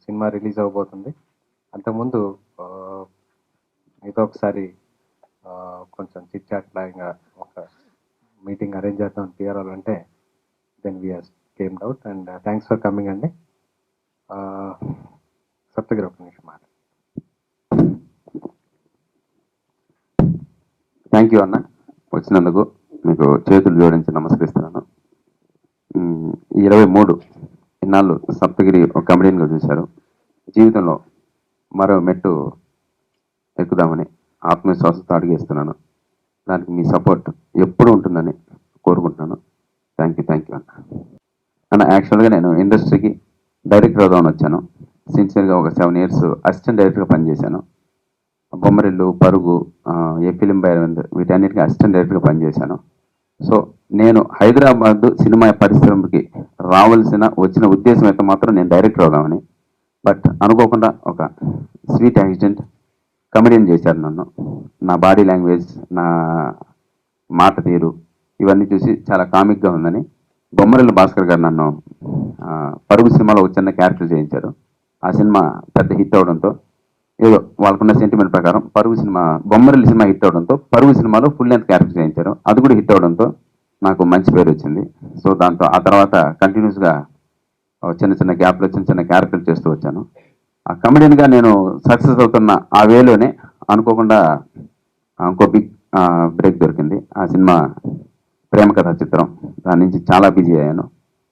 Cinema release అవబోతుంది. అంతకుముందు ఆహ్, మీతో ఒకసారి కొంచెం చిట్ చాట్ లాగా ఒక మీటింగ్ అరేంజ్ చేద్దాం పిఆర్ఓలు అంటే then we have came out and thanks for coming అండి. సప్తగిరి ఒక నిమిషం మాట. థ్యాంక్ యూ అన్న, వచ్చినందుకు మీకు చేతులు జోడించి నమస్కరిస్తున్నాను. 23 ఇన్నాళ్ళు సప్తగిరి ఒక కమెడియన్గా చూశారు. జీవితంలో మరో మెట్టు ఎక్కుదామని ఆత్మవిశ్వాసంతో అడిగేస్తున్నాను. దానికి మీ సపోర్ట్ ఎప్పుడు ఉంటుందని కోరుకుంటున్నాను. థ్యాంక్ యూ అన్న. యాక్చువల్గా నేను ఇండస్ట్రీకి డైరెక్టర్ అవుదామని వచ్చాను. సిన్సియర్గా ఒక 7 years అసిస్టెంట్ డైరెక్టర్గా పనిచేశాను. బొమ్మరిల్లు, పరుగు, ఏ ఫిలిం బైరవింద్ వీటన్నిటికీ అసిస్టెంట్ డైరెక్టర్గా పనిచేశాను. సో నేను హైదరాబాద్ సినిమా పరిశ్రమకి వచ్చిన ఉద్దేశం అయితే మాత్రం నేను డైరెక్టర్ అవుదామని. బట్ అనుకోకుండా ఒక స్వీట్ యాక్సిడెంట్ కమెడియన్ చేశారు నన్ను. నా బాడీ లాంగ్వేజ్, నా మాట తీరు ఇవన్నీ చూసి చాలా కామిక్గా ఉందని బొమ్మరిల్లు భాస్కర్ గారు నన్ను పరుగు సినిమాలో ఒక చిన్న క్యారెక్టర్ చేయించారు. ఆ సినిమా పెద్ద హిట్ అవడంతో ఏదో వాళ్ళకున్న సెంటిమెంట్ ప్రకారం బొమ్మరిల్లు సినిమా హిట్ అవడంతో పరుగు సినిమాలో ఫుల్ లెంత్ క్యారెక్టర్ చేయించారు. అది కూడా హిట్ అవడంతో నాకు మంచి పేరు వచ్చింది. సో దాంతో ఆ తర్వాత కంటిన్యూస్గా చిన్న గ్యాప్లో చిన్న క్యారెక్టర్లు చేస్తూ వచ్చాను. ఆ కమెడియన్గా నేను సక్సెస్ అవుతున్న ఆ వేలోనే అనుకోకుండా ఇంకో బిగ్ బ్రేక్ దొరికింది. ఆ సినిమా ప్రేమ కథా చిత్రం. దాని నుంచి చాలా బిజీ అయ్యాను.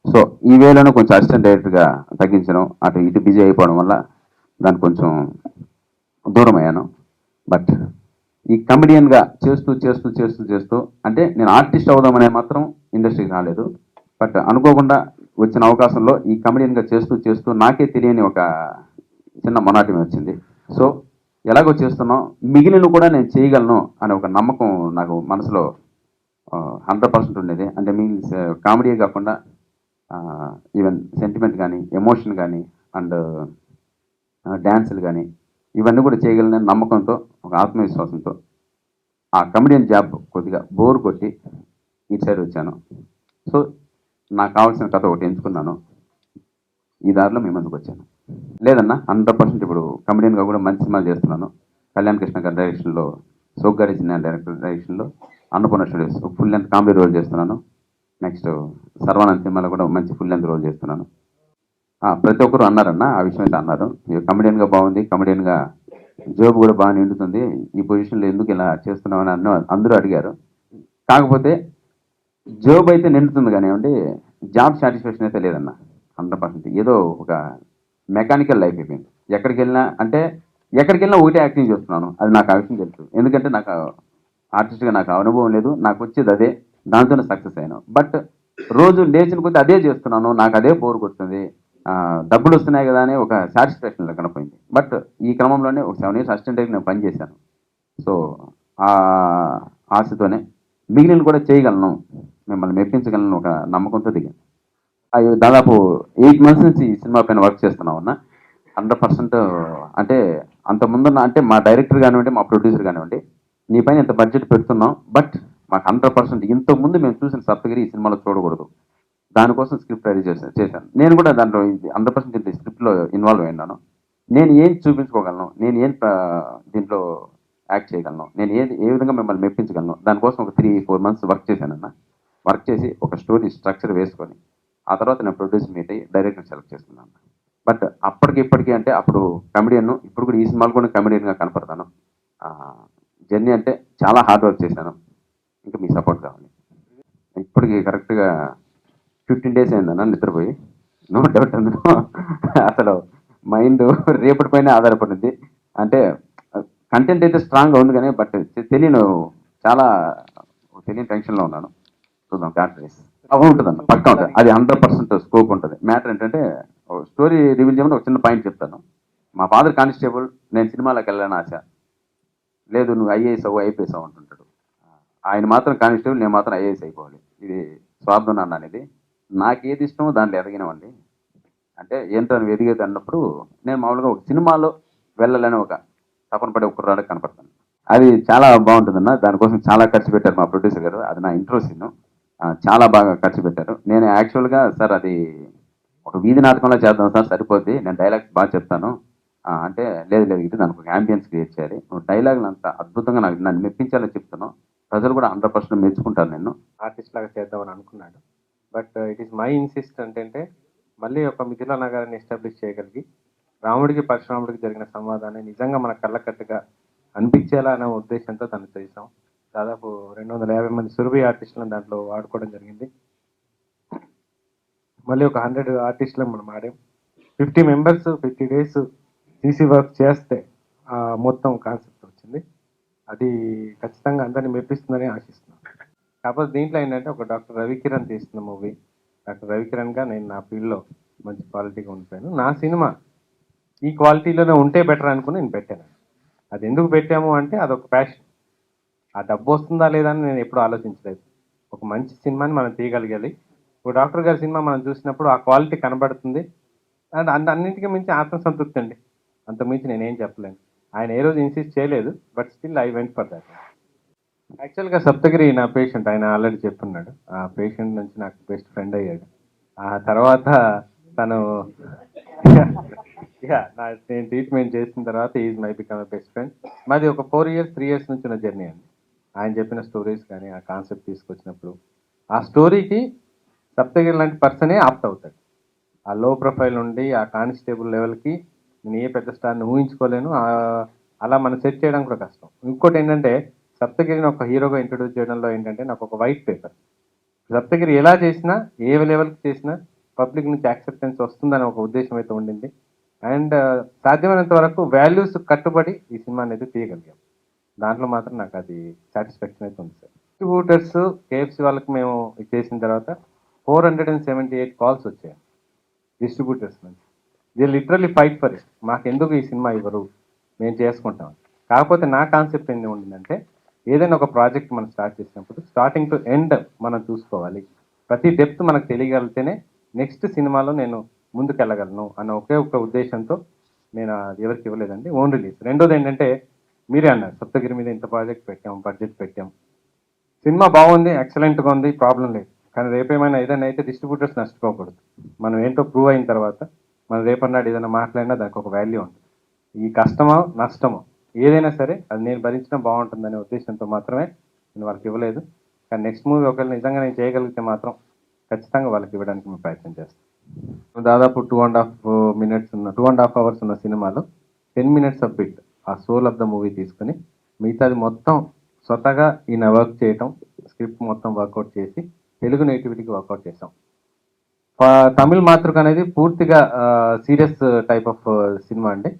సో ఈ వేలోనే కొంచెం అసిస్టెంట్ డైరెక్టర్గా తగ్గించడం, అటు ఇటు బిజీ అయిపోవడం వల్ల దానికి కొంచెం దూరం అయ్యాను. బట్ ఈ కమెడియన్గా చేస్తూ అంటే నేను ఆర్టిస్ట్ అవుదామనే మాత్రం ఇండస్ట్రీకి రాలేదు. బట్ అనుకోకుండా వచ్చిన అవకాశంలో ఈ కమెడియన్గా చేస్తూ నాకే తెలియని ఒక చిన్న మొనాటిమి వచ్చింది. సో ఎలాగో చేస్తున్నాం, మిగిలిన కూడా నేను చేయగలను అనే ఒక నమ్మకం నాకు మనసులో 100% ఉండేది. అంటే మీన్స్ కామెడీ కాకుండా ఈవెన్ సెంటిమెంట్ కానీ, ఎమోషన్ కానీ అండ్ డ్యాన్సులు కానీ ఇవన్నీ కూడా చేయగలనే నమ్మకంతో, ఒక ఆత్మవిశ్వాసంతో ఆ కమెడియన్ జాబ్ కొద్దిగా బోర్ కొట్టి ఇటు సైడ్ వచ్చాను. సో నాకు కావాల్సిన కథ ఒకటి ఎంచుకున్నాను. ఈ దారిలో మీ ముందుకు వచ్చాను. లేదన్నా 100% ఇప్పుడు కమెడియన్గా కూడా మంచి సినిమాలు చేస్తున్నాను. కళ్యాణ్ కృష్ణ గారి డైరెక్షన్లో, సోగ్గారి చిన్న డైరెక్టర్ డైరెక్షన్లో Annapurna studios full length comedy role చేస్తున్నాను. నెక్స్ట్ సర్వానంద్ సినిమాలో కూడా మంచి ఫుల్ లెంత్ రోల్ చేస్తున్నాను. ప్రతి ఒక్కరు అన్నారన్న, ఆ విషయం అయితే అన్నారు, కమెడియన్గా బాగుంది, కమెడియన్గా జాబ్ కూడా బాగా నిండుతుంది, ఈ పొజిషన్లో ఎందుకు ఇలా చేస్తున్నామని అందరూ అడిగారు. కాకపోతే జాబ్ అయితే నిండుతుంది కానివ్వండి, జాబ్ సాటిస్ఫాక్షన్ అయితే లేదన్న. 100% ఏదో ఒక మెకానికల్ లైఫ్ అయిపోయింది. ఎక్కడికి వెళ్ళినా ఒకటే యాక్టింగ్ చేస్తున్నాను. అది నాకు ఆ విషయం తెలుసు. ఎందుకంటే నాకు ఆర్టిస్ట్గా నాకు అనుభవం లేదు, నాకు వచ్చేది అదే, దాంతోనే సక్సెస్ అయ్యాను. బట్ రోజు లేచిన కొద్దీ అదే చేస్తున్నాను, నాకు అదే బోర్ కొడుతుంది. డబ్బులు వస్తున్నాయి కదా అని ఒక సాటిస్ఫాక్షన్ కనపోయింది. బట్ ఈ క్రమంలోనే ఒక 7 years అసిస్టెంట్ డైరెక్టర్ నేను పనిచేశాను. సో ఆ ఆశతోనే మిగిలిన కూడా చేయగలను, మిమ్మల్ని మెప్పించగలను ఒక నమ్మకంతో దిగాను. దాదాపు 8 months నుంచి ఈ సినిమా పైన వర్క్ చేస్తున్నాం అన్న. 100% అంటే అంతకుముందున్న అంటే మా డైరెక్టర్ కానివ్వండి, మా ప్రొడ్యూసర్ కానివ్వండి, నీ పైన ఇంత బడ్జెట్ పెడుతున్నాం, బట్ మాకు 100% ఇంతకుముందు మేము చూసిన సప్తగిరి ఈ సినిమాలో చూడకూడదు, దానికోసం స్క్రిప్ట్ రెడీ చేశాను. నేను కూడా దాంట్లో 100% స్క్రిప్ట్లో ఇన్వాల్వ్ అయినాను. నేను ఏం చూపించుకోగలను, నేను ఏం దీంట్లో యాక్ట్ చేయగలను, నేను ఏ విధంగా మిమ్మల్ని మెప్పించగలను, దానికోసం ఒక 3-4 months వర్క్ చేశానన్న. వర్క్ చేసి ఒక స్టోరీ స్ట్రక్చర్ వేసుకొని ఆ తర్వాత నేను ప్రొడ్యూసర్ మీట్ అయ్యి డైరెక్టర్ సెలెక్ట్ చేసుకున్నాను. బట్ ఇప్పటికీ అంటే అప్పుడు కమెడియన్, ఇప్పుడు కూడా ఈ సినిమాలు కూడా కమెడియన్గా కనపడతాను. జర్నీ అంటే చాలా హార్డ్ వర్క్ చేశాను. ఇంకా మీ సపోర్ట్ కావాలి. ఇప్పటికి కరెక్ట్గా 15 days అయిందన్న నిద్రపోయి. నో డౌట్ అందులో అసలు మైండ్ రేపటి పైన ఆధారపడింది. అంటే కంటెంట్ అయితే స్ట్రాంగ్గా ఉంది కానీ బట్ చాలా తెలియని టెన్షన్లో ఉన్నాను. చూద్దాం క్యారెక్టర్స్ ఉంటుందన్న, పక్కా ఉంటుంది. అది 100% స్కోప్ ఉంటుంది. మ్యాటర్ ఏంటంటే స్టోరీ రివీల్ చేయమని ఒక చిన్న పాయింట్ చెప్తాను. మా ఫాదర్ కానిస్టేబుల్, నేను సినిమాలోకి వెళ్ళాలని ఆశ లేదు, నువ్వు ఐఏఎస్ అవ్వు అంటుంటాడు. ఆయన మాత్రం కానిస్టేబుల్, నేను మాత్రం ఐఏఎస్ అయిపోవాలి. ఇది స్వార్థం నాన్న అనేది. నాకు ఏది ఇష్టమో దాంట్లో ఎదగినవండి. అంటే ఏంటో నువ్వు ఎదిగేది అన్నప్పుడు నేను మామూలుగా ఒక సినిమాలో వెళ్ళాలని ఒక తపన పడే ఒక కుర్రాడికి కనపడతాను. అది చాలా బాగుంటుందన్న. దానికోసం చాలా ఖర్చు పెట్టారు మా ప్రొడ్యూసర్ గారు. అది నా ఇంట్రో సీన్, చాలా బాగా ఖర్చు పెట్టారు. నేను యాక్చువల్గా సార్ అది ఒక వీధి నాటకంలో చేద్దాం సార్ సరిపోద్ది, నేను డైలాగ్స్ బాగా చెప్తాను అంటే లేదు లేదు, ఇది దానికి ఒక యాంబియన్స్ క్రియేట్ చేయాలి, నువ్వు డైలాగులు అంత అద్భుతంగా నాకు నన్ను మెప్పించాలని చెప్తున్నావు, ప్రజలు కూడా 100% మెచ్చుకుంటారు నిన్ను. ఆర్టిస్ట్ లాగా చేద్దామని అనుకున్నాడు. But it is my insist అంటే మళ్ళీ ఒక మిథిలా నగరాన్ని ఎస్టాబ్లిష్ చేయగలిగి రాముడికి పరశురాముడికి జరిగిన సంవాదాన్ని నిజంగా మన కళ్ళకట్టుగా అనిపించేలా అనే ఉద్దేశంతో దాన్ని చేసాం. దాదాపు 250 మంది సురభి ఆర్టిస్టులను దాంట్లో వాడుకోవడం జరిగింది. మళ్ళీ ఒక 100 ఆర్టిస్టులను మనం ఆడాం. 50 మెంబర్స్ 50 days సీసీ వర్క్ చేస్తే మొత్తం కాన్సెప్ట్ వచ్చింది. అది ఖచ్చితంగా అందరినీ మెప్పిస్తుందని ఆశిస్తున్నాను. కాకపోతే దీంట్లో ఏంటంటే ఒక డాక్టర్ రవికిరణ్ తీస్తున్న మూవీ. డాక్టర్ రవికిరణ్గా నేను నా ఫీల్డ్లో మంచి క్వాలిటీగా ఉండిపోయాను. నా సినిమా ఈ క్వాలిటీలోనే ఉంటే బెటర్ అనుకుని నేను పెట్టాను. అది ఎందుకు పెట్టాము అంటే అదొక ప్యాషన్. ఆ డబ్బు వస్తుందా లేదా అని నేను ఎప్పుడు ఆలోచించలేదు. ఒక మంచి సినిమాని మనం తీయగలిగాలి. ఒక డాక్టర్ గారి సినిమా మనం చూసినప్పుడు ఆ క్వాలిటీ కనబడుతుంది. అండ్ అన్నింటికీ మించి ఆత్మసంతృప్తి అండి. అంతకు మించి నేనేం చెప్పలేను. ఆయన ఏ రోజు ఇన్సిస్ట్ చేయలేదు, but still I went for that. యాక్చువల్గా సప్తగిరి నా పేషెంట్, ఆయన ఆల్రెడీ చెప్పున్నాడు. ఆ పేషెంట్ నుంచి నాకు బెస్ట్ ఫ్రెండ్ అయ్యాడు. ఆ తర్వాత తను నేను ట్రీట్మెంట్ చేసిన తర్వాత is my become best friend. మాది ఒక 4 years 3 years నుంచి ఉన్న జర్నీ అండి. ఆయన చెప్పిన స్టోరీస్ కానీ ఆ కాన్సెప్ట్ తీసుకొచ్చినప్పుడు ఆ స్టోరీకి సప్తగిరి లాంటి పర్సనే ఆప్ట్ అవుతాడు. ఆ లో ప్రొఫైల్ నుండి ఆ కానిస్టేబుల్ లెవెల్కి నేను ఏ పెద్ద స్టార్ని ఊహించుకోలేను. అలా మనం సెట్ చేయడం కూడా కష్టం. ఇంకోటి ఏంటంటే సప్తగిరిని ఒక హీరోగా ఇంట్రొడ్యూస్ చేయడంలో ఏంటంటే నాకు ఒక వైట్ పేపర్. సప్తగిరి ఎలా చేసినా ఏ లెవెల్కి చేసినా పబ్లిక్ నుంచి యాక్సెప్టెన్స్ వస్తుందని ఒక ఉద్దేశం అయితే ఉండింది. అండ్ సాధ్యమైనంత వరకు వాల్యూస్ కట్టుబడి ఈ సినిమా అనేది తీయగలిగాం. దాంట్లో మాత్రం నాకు అది సాటిస్ఫాక్షన్ అయితే ఉంది సార్. డిస్ట్రిబ్యూటర్స్ కేఎఫ్సి వాళ్ళకి మేము చేసిన తర్వాత 478 కాల్స్ వచ్చాయి డిస్ట్రిబ్యూటర్స్ నుంచి. They literally fight for it. మాకు ఎందుకు ఈ సినిమా ఇవ్వరు, మేము చేసుకుంటాం. కాకపోతే నా కాన్సెప్ట్ ఏంటి ఉండిందంటే ఏదైనా ఒక ప్రాజెక్ట్ మనం స్టార్ట్ చేసినప్పుడు స్టార్టింగ్ టు ఎండ్ మనం చూసుకోవాలి. ప్రతి డెప్త్ మనకు తెలియగలిగితేనే నెక్స్ట్ సినిమాలో నేను ముందుకెళ్ళగలను అన్న ఒకే ఒక ఉద్దేశంతో నేను అది ఎవరికి ఇవ్వలేదండి, ఓన్ రిలీజ్. రెండోది ఏంటంటే మీరే అన్నారు సప్తగిరి మీద ఇంత ప్రాజెక్ట్ పెట్టాం, బడ్జెట్ పెట్టాం, సినిమా బాగుంది, ఎక్సలెంట్గా ఉంది, ప్రాబ్లం లేదు. కానీ రేపేమైనా ఏదైనా అయితే డిస్ట్రిబ్యూటర్స్ నష్టపోకూడదు. మనం ఏంటో ప్రూవ్ అయిన తర్వాత మనం రేపన్నాడు ఏదైనా మాట్లాడినా దానికి ఒక వాల్యూ ఉంటుంది. ఈ కష్టమో నష్టమో ఏదైనా సరే అది నేను భరించడం బాగుంటుందనే ఉద్దేశంతో మాత్రమే నేను వాళ్ళకి ఇవ్వలేదు. కానీ నెక్స్ట్ మూవీ ఒకవేళ నిజంగా నేను చేయగలిగితే మాత్రం ఖచ్చితంగా వాళ్ళకి ఇవ్వడానికి మేము ప్రయత్నం చేస్తాం. దాదాపు 2.5 minutes ఉన్న 2.5 hours ఉన్న సినిమాలో 10 minutes ఆఫ్ బిట్ ఆ సోల్ ఆఫ్ ద మూవీ తీసుకుని మిగతాది మొత్తం స్వతహాగా ఈయన వర్క్ చేయటం, స్క్రిప్ట్ మొత్తం వర్కౌట్ చేసి తెలుగు నేటివిటీకి వర్కౌట్ చేసాం. తమిళ్ మాతృక అనేది పూర్తిగా సీరియస్ టైప్ ఆఫ్ సినిమా అండి.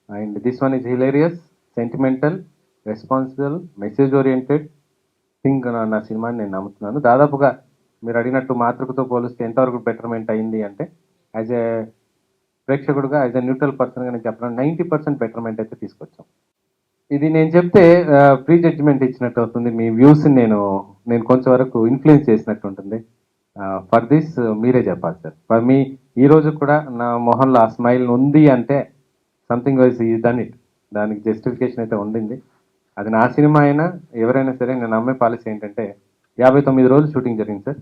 And this one is hilarious, sentimental, responsible, message oriented thing నా సినిమాని నేను నమ్ముతున్నాను. దాదాపుగా మీరు అడిగినట్టు మాతృకతో పోలిస్తే ఎంతవరకు బెటర్మెంట్ అయింది అంటే యాజ్ ఏ ప్రేక్షకుడుగా, యాజ్ ఏ న్యూట్రల్ పర్సన్గా నేను చెప్పడం 90% బెటర్మెంట్ అయితే తీసుకొచ్చాం. ఇది నేను చెప్తే ప్రీ జడ్జిమెంట్ ఇచ్చినట్టు అవుతుంది. మీ వ్యూస్ నేను కొంచెం వరకు ఇన్ఫ్లుయెన్స్ చేసినట్టు ఉంటుంది. ఫర్ దిస్ మీరే చెప్పాలి సార్. ఫర్ మీ ఈ రోజు కూడా నా మొహంలో ఆ స్మైల్ ఉంది అంటే సంథింగ్ వైజ్ ఈ డన్ ఇట్. దానికి జస్టిఫికేషన్ అయితే ఉండింది. అది నా సినిమా అయినా ఎవరైనా సరే నేను నమ్మే పాలసీ ఏంటంటే 59 రోజులు షూటింగ్ జరిగింది సార్.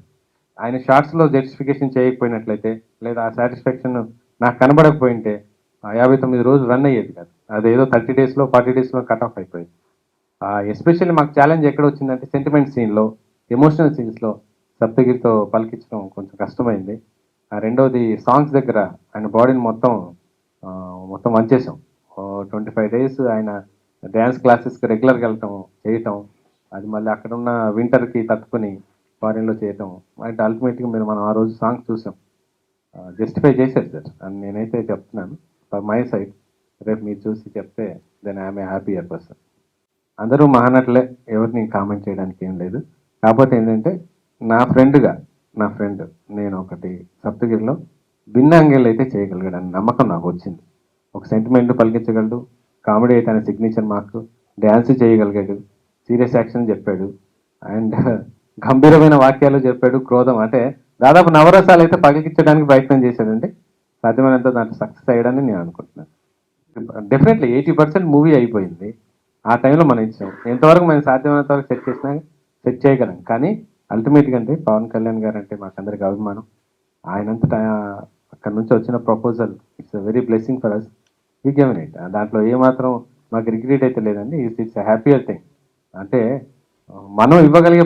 ఆయన షార్ట్స్లో జస్టిఫికేషన్ చేయకపోయినట్లయితే లేదా ఆ సాటిస్ఫాక్షన్ నాకు కనబడకపోయింటే 59 రోజులు రన్ అయ్యేది కాదు. అదేదో 30 daysలో 40 daysలో కట్ ఆఫ్ అయిపోయింది. ఎస్పెషల్లీ మాకు ఛాలెంజ్ ఎక్కడ వచ్చిందంటే సెంటిమెంట్ సీన్లో, ఎమోషనల్ సీన్స్లో సప్తగిరితో పలికించడం కొంచెం కష్టమైంది. రెండోది సాంగ్స్ దగ్గర ఆయన బాడీని మొత్తం వంచేసాం. 25 days ఆయన డ్యాన్స్ క్లాసెస్కి రెగ్యులర్గా వెళ్ళటం చేయటం, అది మళ్ళీ అక్కడ ఉన్న వింటర్కి తట్టుకొని ఫారిన్లో చేయటం అంటే అల్టిమేట్గా మనం ఆ రోజు సాంగ్స్ చూసాం, జస్టిఫై చేశారు సార్ అని నేనైతే చెప్తున్నాను. ఫర్ మై సైడ్ రేపు మీరు చూసి చెప్తే then I'm a happier person. అందరూ మహానటులే, ఎవరిని కామెంట్ చేయడానికి ఏం లేదు. కాకపోతే ఏంటంటే నా ఫ్రెండ్ నేను ఒకటి సప్తగిరిలో భిన్నాంగేలు అయితే చేయగలిగాడని నమ్మకం నాకు వచ్చింది. ఒక సెంటిమెంట్ పలికించగలడు, కామెడీ అయితే ఆయన సిగ్నేచర్ మార్క్, డ్యాన్స్ చేయగలిగాడు, సీరియస్ యాక్షన్ చెప్పాడు, అండ్ గంభీరమైన వాక్యాలు చెప్పాడు, క్రోధం అంటే దాదాపు నవరసాలు అయితే పలికించడానికి ప్రయత్నం చేశాడండి. సాధ్యమైనంత దాంట్లో సక్సెస్ అయ్యాడని నేను అనుకుంటున్నాను. డెఫినెట్లీ 80% మూవీ అయిపోయింది. ఆ టైంలో మనం ఇచ్చాం. ఎంతవరకు మనం సాధ్యమైనంత వరకు సెట్ చేయగలం. కానీ అల్టిమేట్గా అంటే పవన్ కళ్యాణ్ గారు అంటే మాకందరికి అభిమానం. ఆయనంతటా అక్కడ నుంచి వచ్చిన proposal it's very blessing for us. ఈ గివెన్ ఇట్. దాంట్లో ఏమాత్రం మాకు రిగ్రెట్ అయితే లేదండి. It's happier thing. అంటే మనం ఇవ్వగలిగే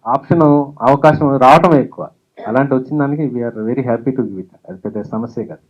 ఆప్షన్, అవకాశం రావటం ఎక్కువ. అలాంటి వచ్చిన దానికి we're very happy to give it. అది పెద్ద సమస్యే కాదు.